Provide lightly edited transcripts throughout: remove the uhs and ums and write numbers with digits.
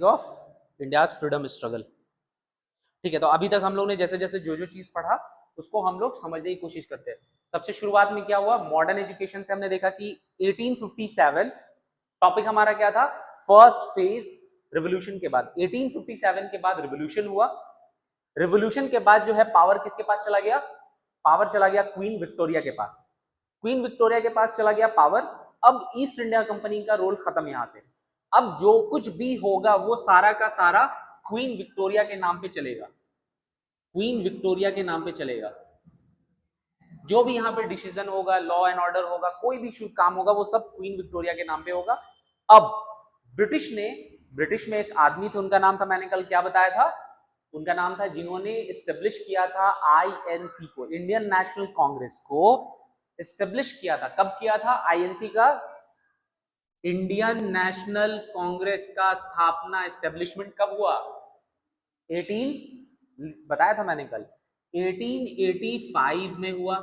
Of India's freedom struggle. ठीक है, तो अभी तक हम लोग ने जैसे जैसे जो चीज पढ़ा उसको हम लोग समझने की कोशिश करते हैं। सबसे शुरुआत में क्या हुआ, मॉडर्न एजुकेशन से हमने देखा कि 1857 टॉपिक हमारा क्या था, फर्स्ट फेज रिवोल्यूशन के बाद। 1857 के बाद रिवोल्यूशन हुआ। रिवोल्यूशन के बाद जो है पावर किसके पास चला गया, पावर चला गया क्वीन विक्टोरिया के पास। क्वीन विक्टोरिया के पास चला गया पावर। अब ईस्ट इंडिया कंपनी का रोल खत्म यहां से। अब जो कुछ भी होगा वो सारा का सारा क्वीन विक्टोरिया के नाम पे चलेगा, क्वीन विक्टोरिया के नाम पे चलेगा। जो भी यहाँ पे डिसीजन होगा, लॉ एंड ऑर्डर होगा, कोई भी शुभ काम होगा, वो सब क्वीन विक्टोरिया के नाम पे होगा। अब ब्रिटिश में एक आदमी थे, उनका नाम था, मैंने कल क्या बताया था, उनका नाम था जिन्होंने इस्टेब्लिश किया था आईएनसी को, इंडियन नेशनल कांग्रेस को इस्टेब्लिश किया था। कब किया था आईएनसी का, इंडियन नेशनल कांग्रेस का स्थापना एस्टेब्लिशमेंट कब हुआ, 18 बताया था मैंने कल 1885 में हुआ।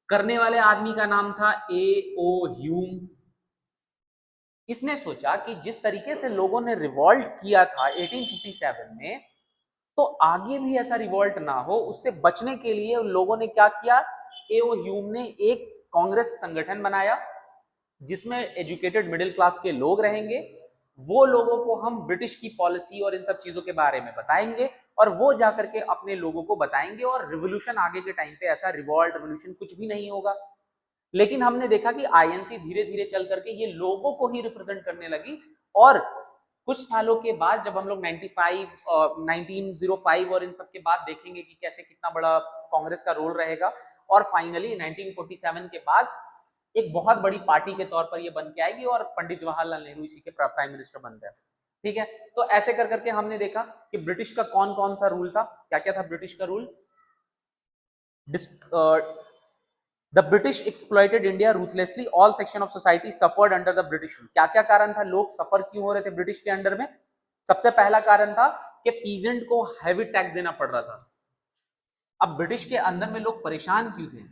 करने वाले आदमी का नाम था ए.ओ. ह्यूम। इसने सोचा कि जिस तरीके से लोगों ने रिवॉल्ट किया था 1857 में, तो आगे भी ऐसा रिवॉल्ट ना हो, उससे बचने के लिए उन लोगों ने क्या किया, ए.ओ. ह्यूम ने एक कांग्रेस संगठन बनाया जिसमें एजुकेटेड मिडिल क्लास के लोग रहेंगे। वो लोगों को हम ब्रिटिश की पॉलिसी और इन सब चीजों के बारे में बताएंगे और वो जाकर के अपने लोगों को बताएंगे, और रिवोल्यूशन आगे के टाइम पे ऐसा रिवॉल्ट रिवोल्यूशन कुछ भी नहीं होगा। लेकिन हमने देखा कि आईएनसी धीरे धीरे चल करके ये लोगों को ही रिप्रेजेंट करने लगी, और कुछ सालों के बाद जब हम लोग 1905 और इन सब के बाद देखेंगे कि कैसे कितना बड़ा कांग्रेस का रोल रहेगा, और फाइनली 1947 के बाद एक बहुत बड़ी पार्टी के तौर पर ये बन के आएगी और पंडित जवाहरलाल नेहरू इसी के प्राइम मिनिस्टर बनते हैं। ठीक है, तो ऐसे कर करके हमने देखा कि ब्रिटिश का कौन कौन सा रूल था, क्या क्या था ब्रिटिश का rule. The British exploited India ruthlessly, all section of society suffered under the British rule. क्या क्या कारण था, लोग सफर क्यों हो रहे थे ब्रिटिश के अंडर में। सबसे पहला कारण था कि पीजेंट को हैवी टैक्स देना पड़ रहा था। अब ब्रिटिश के अंदर में लोग परेशान क्यों थे,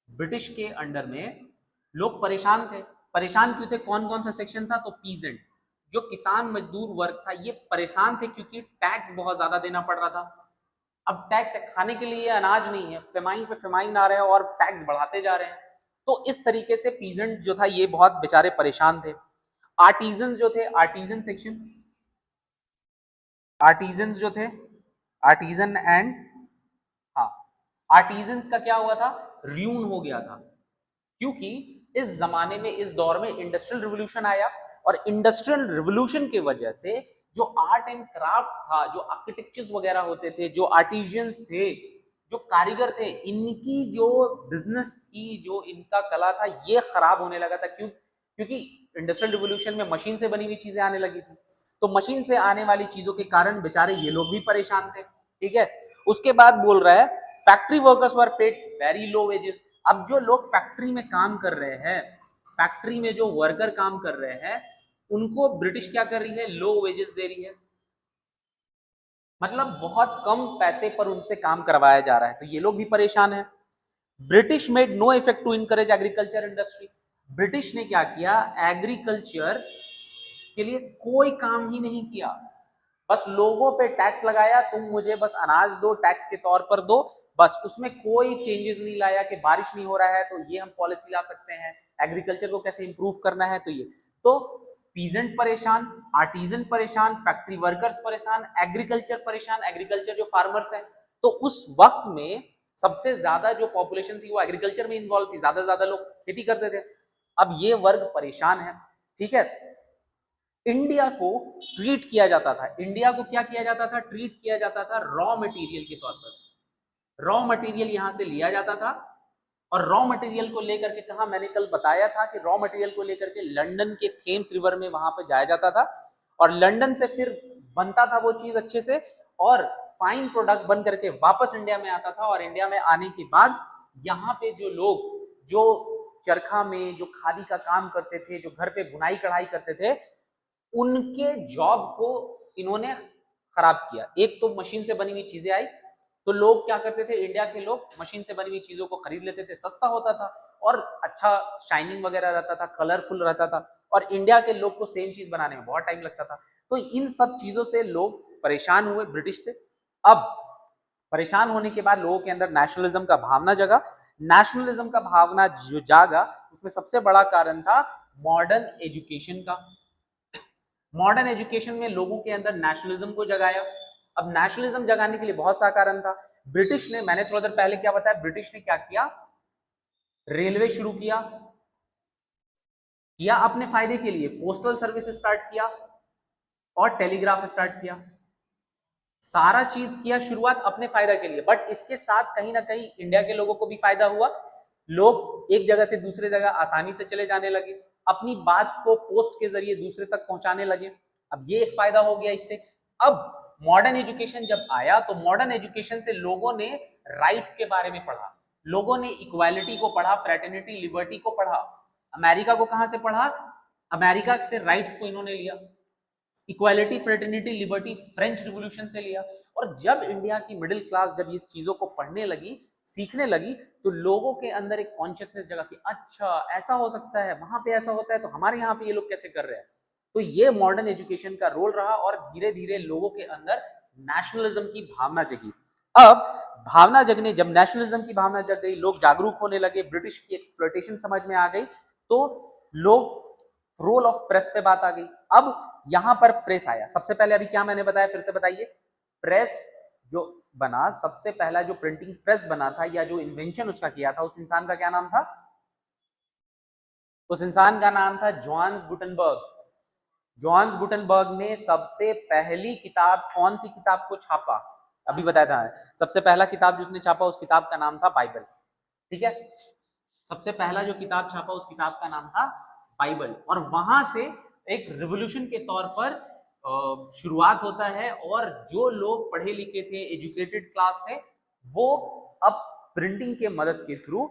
ब्रिटिश के अंडर में लोग परेशान थे। परेशान क्यों थे, कौन कौन सा सेक्शन था, तो पीजेंट, जो किसान मजदूर वर्ग था, ये परेशान थे क्योंकि टैक्स बहुत ज्यादा देना पड़ रहा था। अब टैक्स खाने के लिए अनाज नहीं है, फेमाइन पे फेमाइन आ रहे हैं और टैक्स बढ़ाते जा रहे हैं। तो इस तरीके से पीजेंट जो था ये बहुत बेचारे परेशान थे। आर्टिजन जो थे, आर्टिजन सेक्शन, आर्टिजन जो थे, आर्टिजन एंड, हाँ, आर्टिजन का क्या हुआ था, र्यून हो गया था। क्योंकि इस जमाने में, इस दौर में इंडस्ट्रियल रिवोल्यूशन आया, और इंडस्ट्रियल रिवोल्यूशन की वजह से जो आर्ट एंड क्राफ्ट था, जो आर्किटेक्चर्स वगैरह होते थे, जो आर्टिजियंस थे, जो कारीगर थे, इनकी जो बिजनेस थी, जो इनका कला था, ये खराब होने लगा था। क्योंकि इंडस्ट्रियल रिवोल्यूशन में मशीन से बनी हुई चीजें आने लगी थी, तो मशीन से आने वाली चीजों के कारण बेचारे ये लोग भी परेशान थे। ठीक है, उसके बाद बोल रहा है फैक्ट्री वर्कर्स वर पेड वेरी लो वेजेस। अब जो लोग फैक्ट्री में काम कर रहे हैं, फैक्ट्री में जो वर्कर काम कर रहे हैं, उनको ब्रिटिश क्या कर रही है, लो वेजेस दे रही है, मतलब बहुत कम पैसे पर उनसे काम करवाया जा रहा है, तो ये लोग भी परेशान है। British made no effect to encourage agriculture industry. British ने क्या किया, एग्रीकल्चर के लिए कोई काम ही नहीं किया, बस लोगों पे टैक्स लगाया, तुम मुझे बस अनाज दो, टैक्स के तौर पर दो, बस। उसमें कोई चेंजेस नहीं लाया कि बारिश नहीं हो रहा है तो ये हम पॉलिसी ला सकते हैं, एग्रीकल्चर को कैसे इंप्रूव करना है, तो ये तो पीजेंट परेशान, आर्टिजन परेशान, फैक्ट्री वर्कर्स परेशान, एग्रीकल्चर परेशान, एग्रीकल्चर जो फार्मर्स हैं। तो उस वक्त में सबसे ज्यादा जो पॉपुलेशन थी वो एग्रीकल्चर में इन्वॉल्व थी, ज्यादा ज्यादा लोग खेती करते थे। अब ये वर्ग परेशान है। ठीक है, इंडिया को ट्रीट किया जाता था, इंडिया को क्या किया जाता था, ट्रीट किया जाता था रॉ मटेरियल के तौर पर। रॉ मटेरियल यहां से लिया जाता था, और रॉ मटेरियल को लेकर के कहा, मैंने कल बताया था कि रॉ मटेरियल को लेकर के लंदन के थेम्स रिवर में वहां पर जाया जाता था, और लंदन से फिर बनता था वो चीज अच्छे से, और फाइन प्रोडक्ट बन करके वापस इंडिया में आता था। और इंडिया में आने के बाद यहाँ पे जो लोग, जो चरखा में जो खादी का काम करते थे, जो घर पे बुनाई कढ़ाई करते थे, उनके जॉब को इन्होंने खराब किया। एक तो मशीन से बनी हुई चीजें आई, तो लोग क्या करते थे, इंडिया के लोग मशीन से बनी हुई चीजों को खरीद लेते थे, सस्ता होता था और अच्छा शाइनिंग वगैरह रहता था, कलरफुल रहता था, और इंडिया के लोग को सेम चीज बनाने में बहुत टाइम लगता था। तो इन सब चीजों से लोग परेशान हुए ब्रिटिश से। अब परेशान होने के बाद लोगों के अंदर नेशनलिज्म का भावना जगा। नेशनलिज्म का भावना जो जागा उसमें सबसे बड़ा कारण था मॉडर्न एजुकेशन का। मॉडर्न एजुकेशन में लोगों के अंदर नेशनलिज्म को जगाया। अब नेशनलिज्म जगाने के लिए बहुत सा कारण था। ब्रिटिश ने, मैंने थोड़ा देर पहले क्या बताया, ब्रिटिश ने क्या किया, रेलवे शुरू किया अपने फायदे के लिए, पोस्टल सर्विस स्टार्ट किया और टेलीग्राफ स्टार्ट किया, सारा चीज किया शुरुआत अपने फायदा के लिए। बट इसके साथ कहीं ना कहीं इंडिया के लोगों को भी फायदा हुआ। लोग एक जगह से दूसरे जगह आसानी से चले जाने लगे, अपनी बात को पोस्ट के जरिए दूसरे तक पहुंचाने लगे। अब ये एक फायदा हो गया इससे। अब मॉडर्न एजुकेशन जब आया तो मॉडर्न एजुकेशन से लोगों ने राइट्स के बारे में पढ़ा, लोगों ने इक्वालिटी को पढ़ा, फ्रेटर्निटी लिबर्टी को पढ़ा। अमेरिका को कहां से पढ़ा, अमेरिका से राइट्स को इन्होंने लिया, equality fraternity liberty French revolution से लिया। और जब इंडिया की मिडिल क्लास जब इस चीजों को पढ़ने लगी, सीखने लगी, तो लोगों के अंदर एक कॉन्शियसनेस जगा कि अच्छा ऐसा हो सकता है, वहां पे ऐसा होता है, तो हमारे यहाँ पे ये लोग कैसे कर रहे हैं। तो ये मॉडर्न एजुकेशन का रोल रहा और धीरे धीरे लोगों के अंदर नेशनलिज्म की भावना जगी। अब भावना जगने, जब नेशनलिज्म की भावना जग गई, लोग जागरूक होने लगे, ब्रिटिश की एक्सप्लॉयटेशन समझ में आ गई, तो लोग रोल ऑफ प्रेस पे बात आ गई। अब यहां पर प्रेस आया। सबसे पहले अभी क्या मैंने बताया, फिर से बताइए। प्रेस जो बना, सबसे पहला जो प्रिंटिंग प्रेस बना था या जो इन्वेंशन उसका किया था, उस इंसान का क्या नाम था, उस इंसान का नाम था जोहान्स गुटेनबर्ग। जोहान्स गुटेनबर्ग ने सबसे पहली किताब, कौन सी किताब को छापा, अभी बताया था। सबसे पहला किताब जो उसने छापा, उस किताब का नाम था बाइबल। ठीक है, सबसे पहला जो किताब छापा उस किताब का नाम था बाइबल। और वहां से एक रिवॉल्यूशन के तौर पर शुरुआत होता है। और जो लोग पढ़े लिखे थे, एजुकेटेड क्लास थे, वो अब प्रिंटिंग के मदद के थ्रू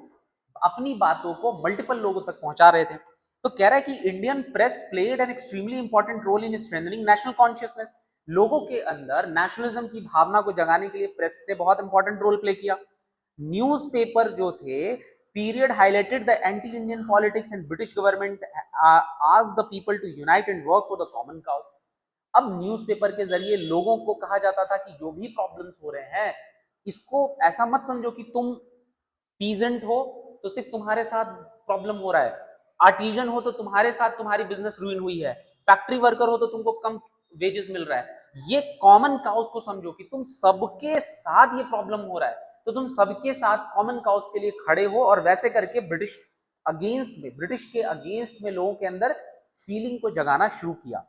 अपनी बातों को मल्टीपल लोगों तक पहुंचा रहे थे। तो कह रहा है कि Indian press played an extremely important role in strengthening national consciousness. लोगों के अंदर नेशनलिज्म की भावना को जगाने के लिए प्रेस ने बहुत इंपॉर्टेंट रोल प्ले किया। न्यूज़पेपर जो थे, period highlighted the anti-Indian politics and British government asked the people to unite and work for the common cause। अब न्यूज़पेपर के जरिए लोगों को कहा जाता था कि जो भी प्रॉब्लम्स हो रहे हैं, इसको ऐसा मत समझो कि तुम पीजेंट हो तो सिर्फ तुम्हारे साथ प्रॉब्लम हो रहा है, आर्टिजन हो तो तुम्हारे साथ तुम्हारी बिजनेस रुइन हुई है, फैक्ट्री वर्कर हो तो तुमको कम वेजेस मिल रहा है। ये कॉमन काउज को समझो कि तुम सबके साथ ये प्रॉब्लम हो रहा है, तो तुम सबके साथ कॉमन काउज के लिए खड़े हो। और वैसे करके ब्रिटिश के अगेंस्ट में लोगों के अंदर फीलिंग को जगाना शुरू किया।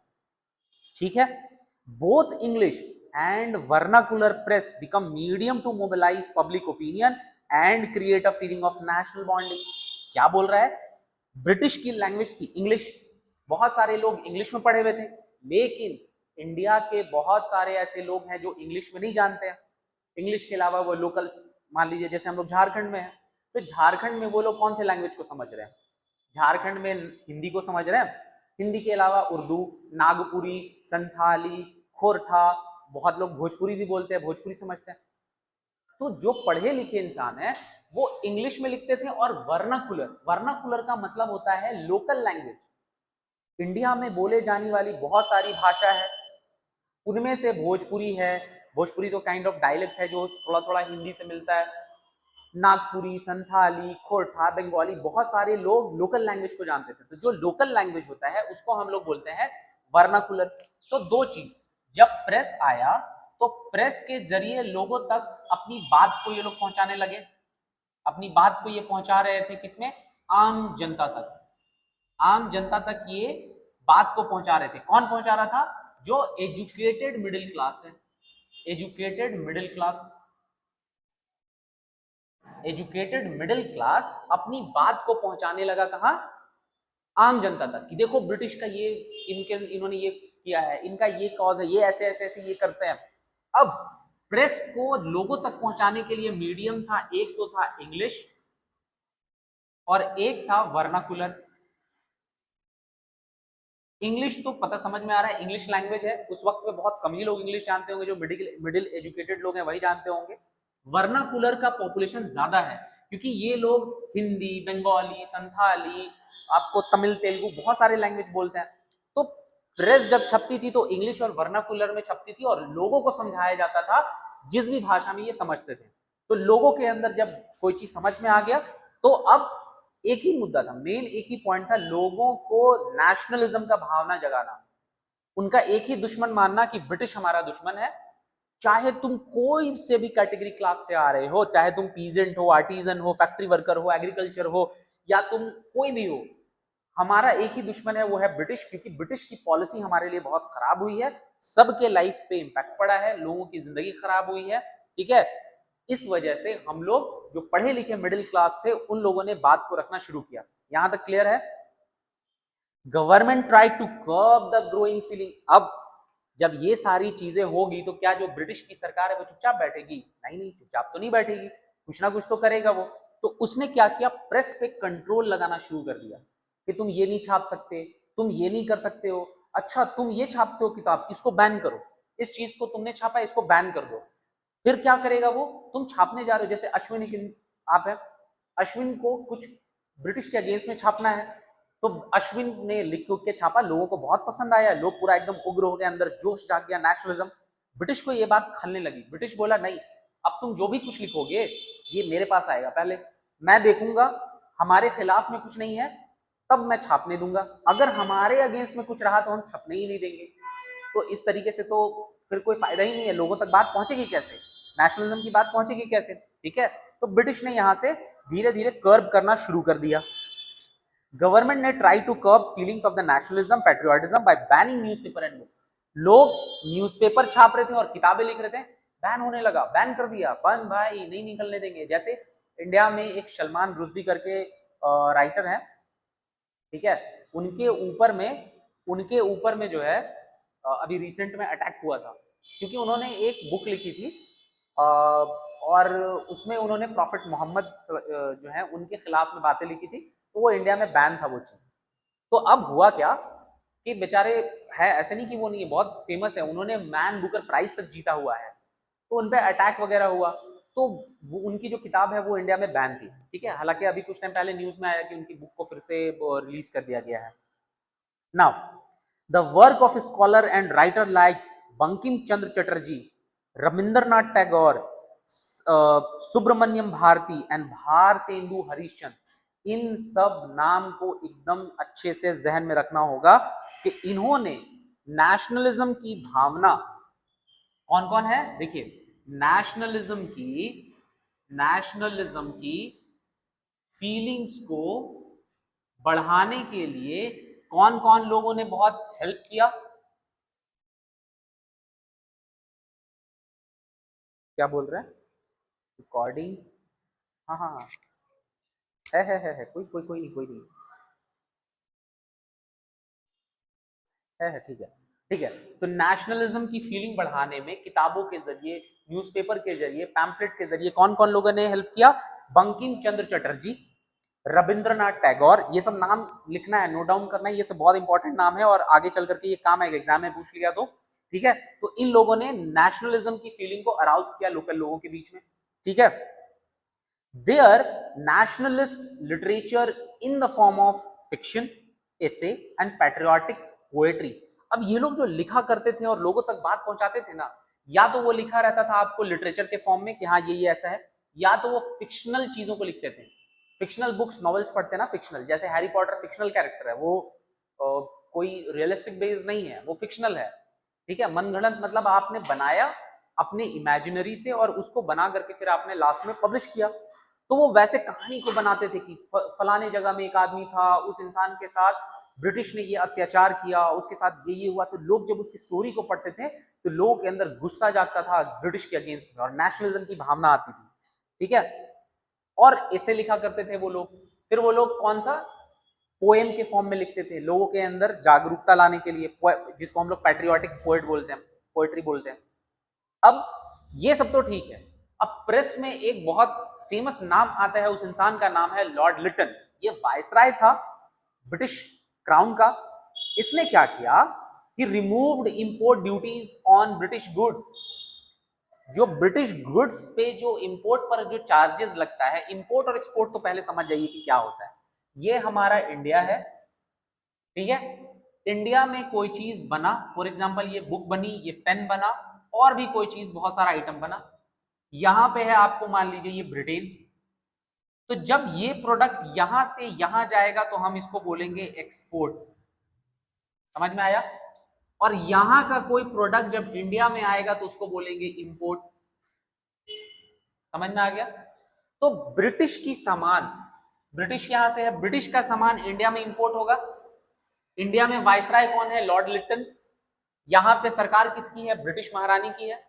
ठीक है, both English and vernacular press become medium to mobilise public opinion and create a feeling of national bonding. क्या बोल रहा है, ब्रिटिश की लैंग्वेज थी इंग्लिश, बहुत सारे लोग इंग्लिश में पढ़े हुए थे, लेकिन इंडिया के बहुत सारे ऐसे लोग हैं जो इंग्लिश में नहीं जानते हैं। इंग्लिश के अलावा वो लोकल, मान लीजिए जैसे हम लोग झारखंड में हैं, तो झारखंड में वो लोग कौन से लैंग्वेज को समझ रहे हैं, झारखंड में हिंदी को समझ रहे हैं। हिंदी के अलावा उर्दू, नागपुरी, संथाली, खोरठा, बहुत लोग भोजपुरी भी बोलते हैं, भोजपुरी समझते हैं। तो जो पढ़े लिखे इंसान है वो इंग्लिश में लिखते थे। और वर्नाकुलर का मतलब होता है लोकल लैंग्वेज। इंडिया में बोले जाने वाली बहुत सारी भाषा है, उनमें से भोजपुरी है। भोजपुरी तो काइंड ऑफ डायलेक्ट है जो थोड़ा थोड़ा हिंदी से मिलता है। नागपुरी, संथाली, खोरठा, बंगाली, बहुत सारे लोग लोकल लैंग्वेज को जानते थे। तो जो लोकल लैंग्वेज होता है उसको हम लोग बोलते हैं वर्नाकुलर। तो दो चीज, जब प्रेस आया तो प्रेस के जरिए लोगों तक अपनी बात को ये लोग पहुंचाने लगे। अपनी बात को ये पहुंचा रहे थे किसमें, आम जनता तक। आम जनता तक ये बात को पहुंचा रहे थे। कौन पहुंचा रहा था, जो एजुकेटेड मिडिल क्लास है। Educated middle class, educated middle class अपनी बात को पहुंचाने लगा कहां, आम जनता तक, कि देखो ब्रिटिश का ये, इन्होंने ये किया है, इनका ये कॉज है, ये ऐसे ऐसे ऐसे ये करते हैं। अब प्रेस को लोगों तक पहुंचाने के लिए मीडियम था, एक तो था इंग्लिश और एक था वर्नाकुलर। इंग्लिश तो पता समझ में आ रहा है, इंग्लिश लैंग्वेज है, उस वक्त में बहुत कम ही लोग इंग्लिश जानते होंगे, जो मिडिल एजुकेटेड लोग हैं वही जानते होंगे। वर्नाकुलर का पॉपुलेशन ज्यादा है क्योंकि ये लोग हिंदी, बंगाली, संथाली, आपको तमिल, तेलुगु, बहुत सारे लैंग्वेज बोलते हैं। तो प्रेस जब छपती थी तो इंग्लिश और वर्नाकुलर में छपती थी और लोगों को समझाया जाता था जिस भी भाषा में ये समझते थे। तो लोगों के अंदर जब कोई चीज समझ में आ गया तो अब एक ही मुद्दा था, मेन एक ही पॉइंट था, लोगों को नेशनलिज्म का भावना जगाना, उनका एक ही दुश्मन मानना कि ब्रिटिश हमारा दुश्मन है। चाहे तुम कोई से भी कैटेगरी क्लास से आ रहे हो, चाहे तुम पीजेंट हो, आर्टिजन हो, फैक्ट्री वर्कर हो, एग्रीकल्चर हो, या तुम कोई भी हो, हमारा एक ही दुश्मन है, वो है ब्रिटिश। क्योंकि ब्रिटिश की पॉलिसी हमारे लिए बहुत खराब हुई है, सबके लाइफ पे इंपैक्ट पड़ा है, लोगों की जिंदगी खराब हुई है, ठीक है। इस वजह से हम लोग जो पढ़े लिखे मिडिल क्लास थे उन लोगों ने बात को रखना शुरू किया। यहां तक क्लियर है? Government try to curb the growing feeling. अब जब ये सारी चीजें होगी तो क्या जो ब्रिटिश की सरकार है वो चुपचाप बैठेगी? नहीं नहीं, चुपचाप तो नहीं बैठेगी, कुछ ना कुछ तो करेगा वो। तो उसने क्या किया, प्रेस पे कंट्रोल लगाना शुरू कर दिया कि तुम ये नहीं छाप सकते, तुम ये नहीं कर सकते हो, अच्छा तुम ये छापते हो किताब, इसको बैन करो, इस चीज को तुमने छापा इसको बैन कर दो। फिर क्या करेगा वो, तुम छापने जा रहे हो, जैसे अश्विन आप है, अश्विन को कुछ ब्रिटिश के अगेंस्ट में छापना है, तो अश्विन ने लिख के छापा, लोगों को बहुत पसंद आया, लोग पूरा एकदम उग्र हो गए, अंदर जोश जाग गया, नेशनलिज्म। ब्रिटिश को ये बात खलने लगी, ब्रिटिश बोला नहीं, अब तुम जो भी कुछ लिखोगे ये मेरे पास आएगा, पहले मैं देखूंगा, हमारे खिलाफ में कुछ नहीं है तब मैं छापने दूंगा, अगर हमारे अगेंस्ट में कुछ रहा तो हम छपने ही नहीं देंगे। तो इस तरीके से तो फिर कोई फायदा ही नहीं है, लोगों तक बात पहुंचेगी कैसे, नेशनलिज्म की बात पहुंचेगी कैसे, ठीक है। तो ब्रिटिश ने यहां से धीरे धीरे कर्ब करना शुरू कर दिया। गवर्नमेंट ने try to curb feelings of the nationalism patriotism by banning newspaper and book. लोग न्यूज़पेपर छाप रहे थे और किताबें लिख रहे थे, बैन होने लगा, बैन कर दिया, बंद भाई, नहीं निकलने देंगे। जैसे इंडिया में एक सलमान रुश्दी करके राइटर है, ठीक है, उनके ऊपर में जो है अभी रिसेंट में अटैक हुआ था, क्योंकि उन्होंने एक बुक लिखी थी और उसमें उन्होंने प्रॉफिट मोहम्मद जो है उनके खिलाफ में बातें लिखी थी, तो वो इंडिया में बैन था वो चीज। तो अब हुआ क्या कि बेचारे, है ऐसे नहीं कि वो नहीं है, बहुत फेमस है, उन्होंने मैन बुकर प्राइज तक जीता हुआ है, तो उन पे अटैक वगैरह हुआ, तो वो उनकी जो किताब है वो इंडिया में बैन थी, ठीक है। हालांकि अभी कुछ टाइम पहले न्यूज में आया कि उनकी बुक को फिर से रिलीज कर दिया गया है। Now the work of scholar and writer like Bankim Chandra Chatterjee, Rabindranath Tagore, Subramania Bharati and Bharatendu Harishchandra, इन सब नाम को एकदम अच्छे से जहन में रखना होगा कि इन्होंने नेशनलिज्म की भावना, कौन कौन है देखिए, नेशनलिज्म की फीलिंग्स को बढ़ाने के लिए कौन कौन लोगों ने बहुत हेल्प किया? क्या बोल रहे हैं? रिकॉर्डिंग, हाँ हाँ हाँ, है, कोई नहीं, कोई नहीं, है, ठीक है, ठीक है। तो नेशनलिज्म की फीलिंग बढ़ाने में किताबों के जरिए, न्यूज़पेपर के जरिए, पैम्पलेट के जरिए कौन कौन लोगों ने हेल्प किया? बंकिम चंद्र चटर्जी, रविंद्रनाथ टैगोर, ये सब नाम लिखना है, नोट डाउन करना है, ये सब बहुत इंपॉर्टेंट नाम है और आगे चल करके ये काम आएगा, एग्जाम में पूछ लिया तो, ठीक है। तो इन लोगों ने नेशनलिज्म की फीलिंग को अराउज किया लोकल लोगों के बीच में, ठीक है। There nationalist literature in the form of fiction, essay and patriotic poetry। अब ये लोग जो लिखा करते थे और लोगों तक बात पहुंचाते थे ना, या तो वो लिखा रहता था आपको लिटरेचर के फॉर्म में कि हाँ ये ऐसा है, या तो वो फिक्शनल चीजों को लिखते थे, फिक्शनल बुक्स, नॉवेल्स पढ़ते ना, फिक्शनल, जैसे हैरी पॉटर फिक्शनल कैरेक्टर है, वो कोई रियलिस्टिक बेस नहीं है, वो फिक्शनल है, ठीक है, मनगढ़ंत, मतलब आपने बनाया अपने इमेजिनरी से और उसको बना करके फिर आपने लास्ट में पब्लिश किया। तो वो वैसे कहानी को बनाते थे कि फलाने जगह में एक आदमी था, उस इंसान के साथ ब्रिटिश ने ये अत्याचार किया, उसके साथ ये हुआ, तो लोग जब उसकी स्टोरी को पढ़ते थे तो लोगों के अंदर गुस्सा जागता था ब्रिटिश के अगेंस्ट में और नेशनलिज्म की भावना आती थी, ठीक है। और ऐसे लिखा करते थे वो लोग, फिर वो लोग कौन सा, पोएम के फॉर्म में लिखते थे, लोगों के अंदर जागरूकता लाने के लिए, जिसको हम लोग पैट्रियोटिक पोएट बोलते हैं, पोएट्री बोलते हैं। अब ये सब तो ठीक है, अब प्रेस में एक बहुत फेमस नाम आता है, उस इंसान का नाम है लॉर्ड लिटन, ये वायसराय था ब्रिटिश क्राउन का। इसने क्या किया, he removed import duties on British goods. जो ब्रिटिश गुड्स पे जो इंपोर्ट पर जो चार्जेस लगता है, इंपोर्ट और एक्सपोर्ट तो पहले समझ जाइए कि क्या होता है, ये हमारा इंडिया है, ठीक है, इंडिया में कोई चीज बना, फॉर एग्जाम्पल ये बुक बनी, ये पेन बना, और भी कोई चीज, बहुत सारा आइटम बना, यहां पे है आपको मान लीजिए ये ब्रिटेन, तो जब ये प्रोडक्ट यहां से यहां जाएगा तो हम इसको बोलेंगे एक्सपोर्ट, समझ में आया? और यहां का कोई प्रोडक्ट जब इंडिया में आएगा तो उसको बोलेंगे इंपोर्ट, समझ में आ गया? तो ब्रिटिश की सामान, ब्रिटिश यहां से है, ब्रिटिश का सामान इंडिया में इंपोर्ट होगा। इंडिया में वायसराय कौन है? लॉर्ड लिटन। यहां पे सरकार किसकी है? ब्रिटिश महारानी की है।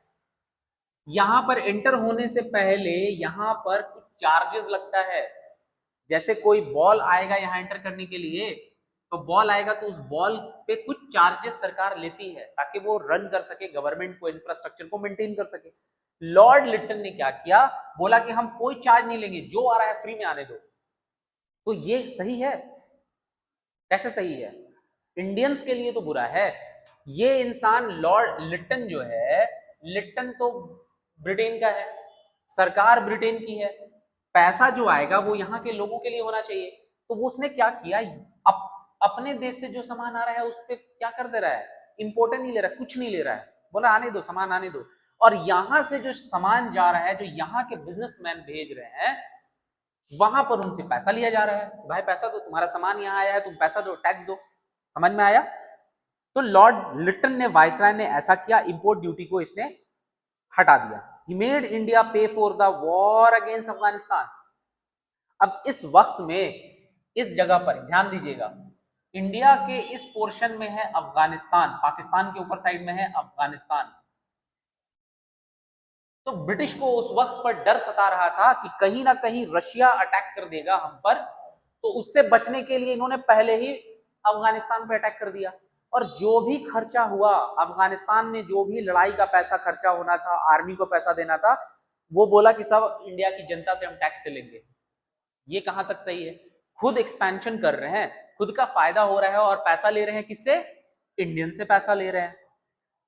यहां पर एंटर होने से पहले यहां पर कुछ चार्जेस लगता है, जैसे कोई बॉल आएगा यहां एंटर करने के लिए, तो बॉल आएगा तो उस बॉल पे कुछ चार्जेस सरकार लेती है ताकि वो रन कर सके, गवर्नमेंट को, इंफ्रास्ट्रक्चर को मेंटेन कर सके। लॉर्ड लिटन ने क्या किया? बोला कि हम कोई चार्ज नहीं लेंगे, जो आ रहा है फ्री में आने दो। तो ये सही है? कैसे सही है? इंडियंस के लिए तो बुरा है। ये इंसान लॉर्ड लिटन जो है, लिटन तो ब्रिटेन का है, सरकार ब्रिटेन की है, पैसा जो आएगा वो यहाँ के लोगों के लिए होना चाहिए। तो वो उसने क्या किया? अपने देश से जो सामान आ रहा है उस पर क्या कर दे रहा है? इंपोर्टेंट नहीं ले रहा, कुछ नहीं ले रहा है, बोला आने दो सामान, आने दो। और यहां से जो सामान जा रहा है, जो यहाँ के बिजनेसमैन भेज रहे हैं, वहां पर उनसे पैसा लिया जा रहा है। भाई पैसा दो, तुम्हारा सामान यहाँ आया है, तुम पैसा दो, टैक्स दो। समझ में आया? तो लॉर्ड लिटन ने, वायसराय ने ऐसा किया, इंपोर्ट ड्यूटी को इसने हटा दिया। ही मेड इंडिया पे for the war against Afghanistan. अब इस वक्त में, इस जगह पर ध्यान दीजिएगा, इंडिया के इस पोर्शन में है अफगानिस्तान, पाकिस्तान के ऊपर साइड में है अफगानिस्तान। तो ब्रिटिश को उस वक्त पर डर सता रहा था कि कहीं ना कहीं रशिया अटैक कर देगा हम पर, तो उससे बचने के लिए इन्होंने पहले ही अफगानिस्तान पर अटैक कर दिया। और जो भी खर्चा हुआ अफगानिस्तान में, जो भी लड़ाई का पैसा खर्चा होना था, आर्मी को पैसा देना था, वो बोला कि सब इंडिया की जनता से हम टैक्स से लेंगे। ये कहां तक सही है? खुद एक्सपेंशन कर रहे हैं, खुद का फायदा हो रहा है, और पैसा ले रहे हैं किससे? इंडियन से पैसा ले रहे हैं।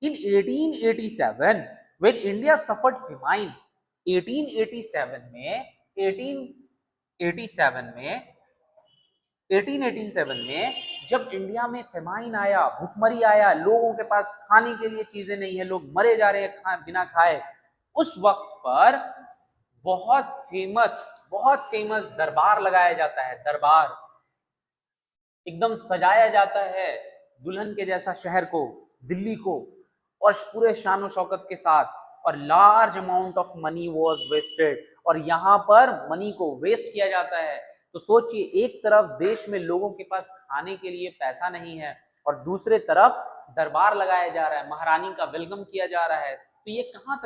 In 1887, when India suffered famine, 1887 में 1887 में 1887 में जब इंडिया में फेमाइन आया, भूखमरी आया, लोगों के पास खाने के लिए चीजें नहीं है, लोग मरे जा रहे हैं बिना खाए, उस वक्त पर बहुत फेमस दरबार लगाया जाता है। दरबार एकदम सजाया जाता है दुल्हन के जैसा शहर को, दिल्ली को, और पूरे शान शौकत के साथ, और large amount of money was wasted, और यहां पर मनी को वेस्ट किया जाता है। तो सोचिए, एक तरफ देश में लोगों के पास खाने के लिए पैसा नहीं है, और दूसरे तरफ दरबार लगाया जा रहा है, महारानी का वेलकम किया जा रहा है। तो ये कहां तक